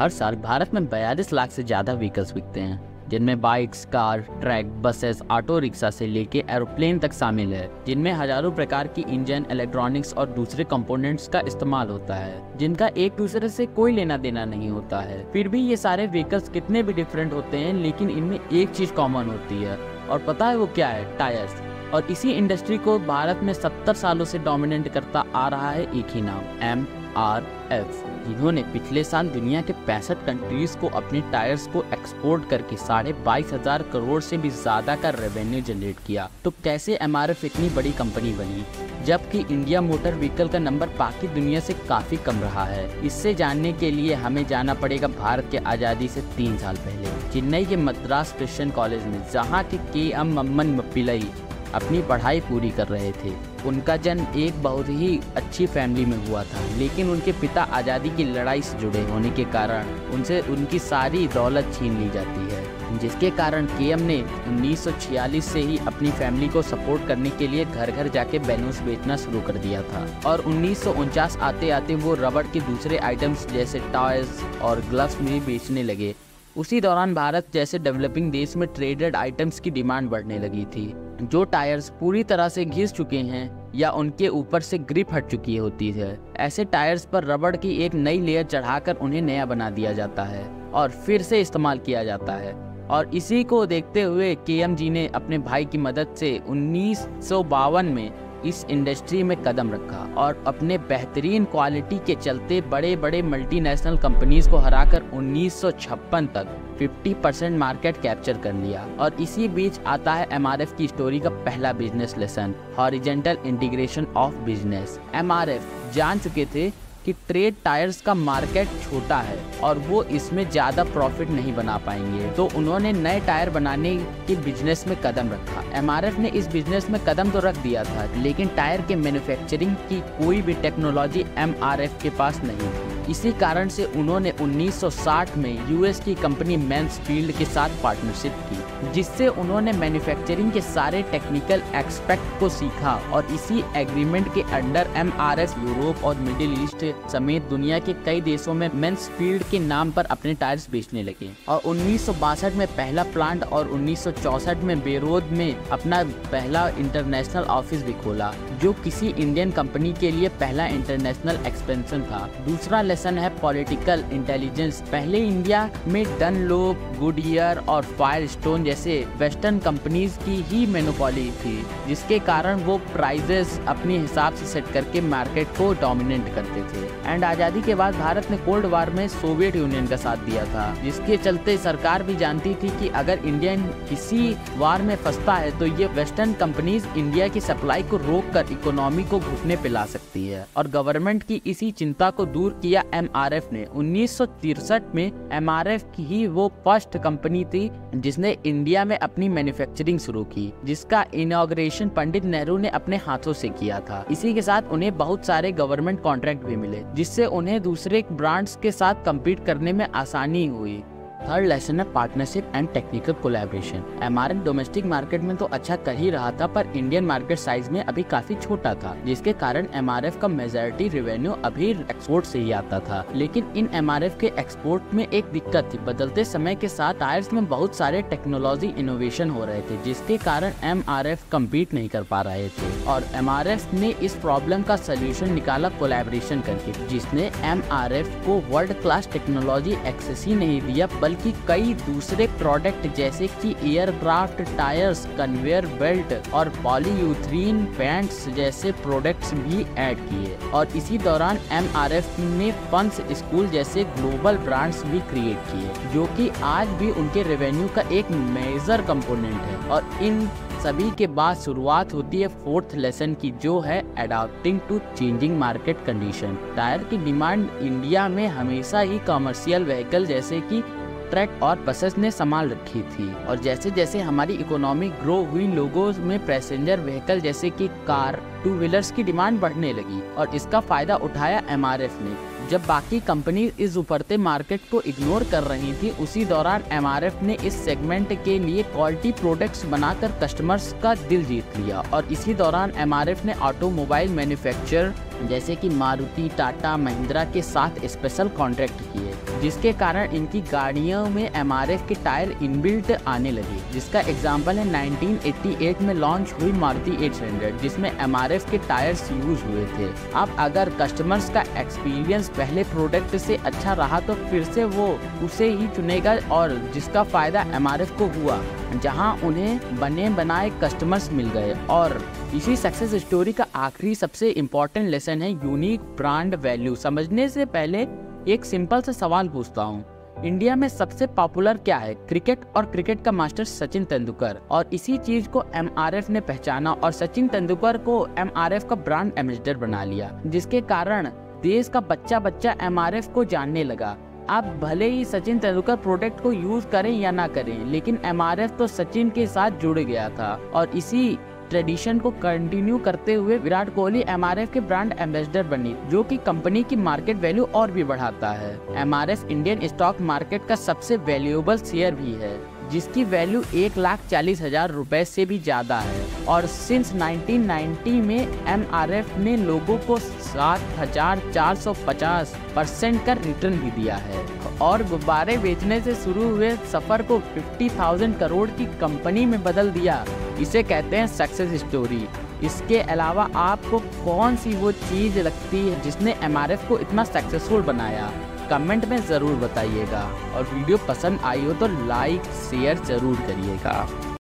हर साल भारत में 42 लाख से ज़्यादा व्हीकल्स बिकते हैं, जिनमें bikes, car, truck, buses, auto rickshaw से लेके एरोप्लेन तक शामिल है, जिनमें हजारों प्रकार की इंजन, इलेक्ट्रॉनिक्स और दूसरे कंपोनेंट्स का इस्तेमाल होता है, जिनका एक दूसरे से कोई लेना देना नहीं होता है। फिर भी ये सारे व्हीकल्स कितने भी डिफरेंट होते हैं, लेकिन इनमें एक चीज कॉमन होती है, और पता है वो क्या है? टायर्स। और इसी इंडस्ट्री को भारत में 70 सालों से डोमिनेट करता आ रहा है एक ही नाम, MRF, जिन्होंने पिछले साल दुनिया के 65 कंट्रीज को अपने टायर्स को एक्सपोर्ट करके 22,500 करोड़ से भी ज्यादा का रेवेन्यू जनरेट किया। तो कैसे MRF इतनी बड़ी कंपनी बनी, जबकि इंडिया मोटर व्हीकल का नंबर बाकी दुनिया से काफी कम रहा है? इससे जानने के लिए हमें जाना पड़ेगा भारत के आज़ादी से 3 साल पहले, चेन्नई के मद्रास क्रिश्चियन कॉलेज में, जहाँ के KM मम्मन पिल्लई अपनी पढ़ाई पूरी कर रहे थे। उनका जन्म एक बहुत ही अच्छी फैमिली में हुआ था, लेकिन उनके पिता आज़ादी की लड़ाई से जुड़े होने के कारण उनसे उनकी सारी दौलत छीन ली जाती है, जिसके कारण KM ने 1946 से ही अपनी फैमिली को सपोर्ट करने के लिए घर घर जाके बैलून्स बेचना शुरू कर दिया था। और 1949 आते आते वो रबड़ के दूसरे आइटम्स जैसे टॉयज और ग्लव्स भी बेचने लगे। उसी दौरान भारत जैसे डेवलपिंग देश में ट्रेडेड आइटम्स की डिमांड बढ़ने लगी थी। जो टायर्स पूरी तरह से घिस चुके हैं या उनके ऊपर से ग्रिप हट चुकी होती है, ऐसे टायर्स पर रबड़ की एक नई लेयर चढ़ाकर उन्हें नया बना दिया जाता है और फिर से इस्तेमाल किया जाता है। और इसी को देखते हुए KM जी ने अपने भाई की मदद से 1952 में इस इंडस्ट्री में कदम रखा और अपने बेहतरीन क्वालिटी के चलते बड़े बड़े मल्टीनेशनल कंपनीज को हराकर 1956 तक 50% मार्केट कैप्चर कर लिया। और इसी बीच आता है MRF की स्टोरी का पहला business lesson, horizontal integration of business. MRF जान चुके थे कि ट्रेड टायर्स का मार्केट छोटा है और वो इसमें ज़्यादा प्रॉफिट नहीं बना पाएंगे, तो उन्होंने नए टायर बनाने के बिजनेस में कदम रखा। MRF ने इस बिजनेस में कदम तो रख दिया था, लेकिन टायर के मैन्युफैक्चरिंग की कोई भी टेक्नोलॉजी MRF के पास नहीं थी। इसी कारण से उन्होंने 1960 में US की कंपनी मैन्सफील्ड के साथ पार्टनरशिप की, जिससे उन्होंने मैन्युफैक्चरिंग के सारे टेक्निकल एस्पेक्ट को सीखा। और इसी एग्रीमेंट के अंडर MRF यूरोप और मिडिल ईस्ट समेत दुनिया के कई देशों में मैन्सफील्ड के नाम पर अपने टायर्स बेचने लगे। और 1962 में पहला प्लांट और 1964 में बेरोद में अपना पहला इंटरनेशनल ऑफिस भी खोला, जो किसी इंडियन कंपनी के लिए पहला इंटरनेशनल एक्सपेंशन था। दूसरा लेसन है पॉलिटिकल इंटेलिजेंस। पहले इंडिया में डनलोप, गुडईयर और फायरस्टोन जैसे वेस्टर्न कंपनीज की ही मोनोपोली थी, जिसके कारण वो प्राइजेस अपने हिसाब से सेट करके मार्केट को डोमिनेट करते थे। एंड आज़ादी के बाद भारत ने कोल्ड वार में सोवियत यूनियन का साथ दिया था, जिसके चलते सरकार भी जानती थी कि अगर इंडिया किसी वार में फंसता है तो ये वेस्टर्न कंपनीज इंडिया की सप्लाई को रोककर इकोनॉमी को घुटने पे ला सकती है। और गवर्नमेंट की इसी चिंता को दूर किया MRF ने। 1963 में MRF की ही वो फर्स्ट कंपनी थी जिसने इंडिया में अपनी मैन्युफैक्चरिंग शुरू की, जिसका इनॉग्रेशन पंडित नेहरू ने अपने हाथों से किया था। इसी के साथ उन्हें बहुत सारे गवर्नमेंट कॉन्ट्रैक्ट भी मिले, जिससे उन्हें दूसरे ब्रांड्स के साथ कम्पीट करने में आसानी हुई। थर्ड लेसन है partnership and technical collaboration. MRF domestic market में तो अच्छा कर ही रहा था, पर इंडियन मार्केट साइज में अभी काफी छोटा था, जिसके कारण MRF का मेजॉरिटी रेवेन्यू अभी एक्सपोर्ट से ही आता था। लेकिन इन MRF के एक्सपोर्ट में एक दिक्कत थी, बदलते समय के साथ टायर्स में बहुत सारे टेक्नोलॉजी इनोवेशन हो रहे थे, जिसके कारण MRF कम्पीट नहीं कर पा रहे थे। और MRF ने इस प्रॉब्लम का सोल्यूशन निकाला कोलैबोरेशन करके, जिसने MRF को वर्ल्ड क्लास टेक्नोलॉजी एक्सेस ही नहीं दिया, बल्कि कई दूसरे प्रोडक्ट जैसे कि एयरक्राफ्ट टायर्स, कन्वेयर बेल्ट और पॉलीयूथरीन पैंट्स जैसे प्रोडक्ट्स भी ऐड किए। और इसी दौरान MRF ने फंस स्कूल जैसे ग्लोबल ब्रांड्स भी क्रिएट किए, जो कि आज भी उनके रेवेन्यू का एक मेजर कंपोनेंट है। और इन सभी के बाद शुरुआत होती है फोर्थ लेसन की, जो है adopting to changing market condition. Tyre की डिमांड इंडिया में हमेशा ही कमर्शियल व्हीकल जैसे कि ट्रक और बसेस ने संभाल रखी थी, और जैसे जैसे हमारी इकोनॉमी ग्रो हुई, लोगों में पैसेंजर व्हीकल जैसे कि कार, टू व्हीलर्स की डिमांड बढ़ने लगी, और इसका फायदा उठाया MRF ने। जब बाकी कंपनी इस उभरते मार्केट को इग्नोर कर रही थी, उसी दौरान MRF ने इस सेगमेंट के लिए क्वालिटी प्रोडक्ट्स बनाकर कस्टमर्स का दिल जीत लिया। और इसी दौरान MRF ने ऑटोमोबाइल मैन्युफैक्चर जैसे कि मारुति, टाटा, महिंद्रा के साथ स्पेशल कॉन्ट्रैक्ट किए, जिसके कारण इनकी गाड़ियों में MRF के टायर इनबिल्ट आने लगे। जिसका एग्जाम्पल है 1988 में लॉन्च हुई मारुति 800, जिसमें MRF के टायर्स यूज हुए थे। अब अगर कस्टमर्स का एक्सपीरियंस पहले प्रोडक्ट से अच्छा रहा तो फिर से वो उसे ही चुनेगा, और जिसका फायदा MRF को हुआ, जहां उन्हें बने बनाए कस्टमर्स मिल गए। और इसी सक्सेस स्टोरी का आखिरी सबसे इम्पोर्टेंट लेसन है यूनिक ब्रांड वैल्यू। समझने से पहले एक सिंपल सा सवाल पूछता हूँ, इंडिया में सबसे पॉपुलर क्या है? क्रिकेट, और क्रिकेट का मास्टर सचिन तेंदुलकर। और इसी चीज को MRF ने पहचाना और सचिन तेंदुलकर को MRF का ब्रांड एम्बेसडर बना लिया, जिसके कारण देश का बच्चा बच्चा MRF को जानने लगा। आप भले ही सचिन तेंदुलकर प्रोडक्ट को यूज करें या ना करें, लेकिन MRF तो सचिन के साथ जुड़ गया था। और इसी ट्रेडिशन को कंटिन्यू करते हुए विराट कोहली MRF के ब्रांड एम्बेसडर बनी, जो कि कंपनी की मार्केट वैल्यू और भी बढ़ाता है। MRF इंडियन स्टॉक मार्केट का सबसे वैल्यूएबल शेयर भी है, जिसकी वैल्यू 1,40,000 रुपए से भी ज्यादा है। और सिंस 1990 में MRF ने लोगों को 7,450% का रिटर्न भी दिया है, और गुब्बारे बेचने से शुरू हुए सफर को 50,000 करोड़ की कंपनी में बदल दिया। इसे कहते हैं सक्सेस स्टोरी। इसके अलावा आपको कौन सी वो चीज़ लगती है जिसने MRF को इतना सक्सेसफुल बनाया? कमेंट में ज़रूर बताइएगा, और वीडियो पसंद आई हो तो लाइक शेयर ज़रूर करिएगा।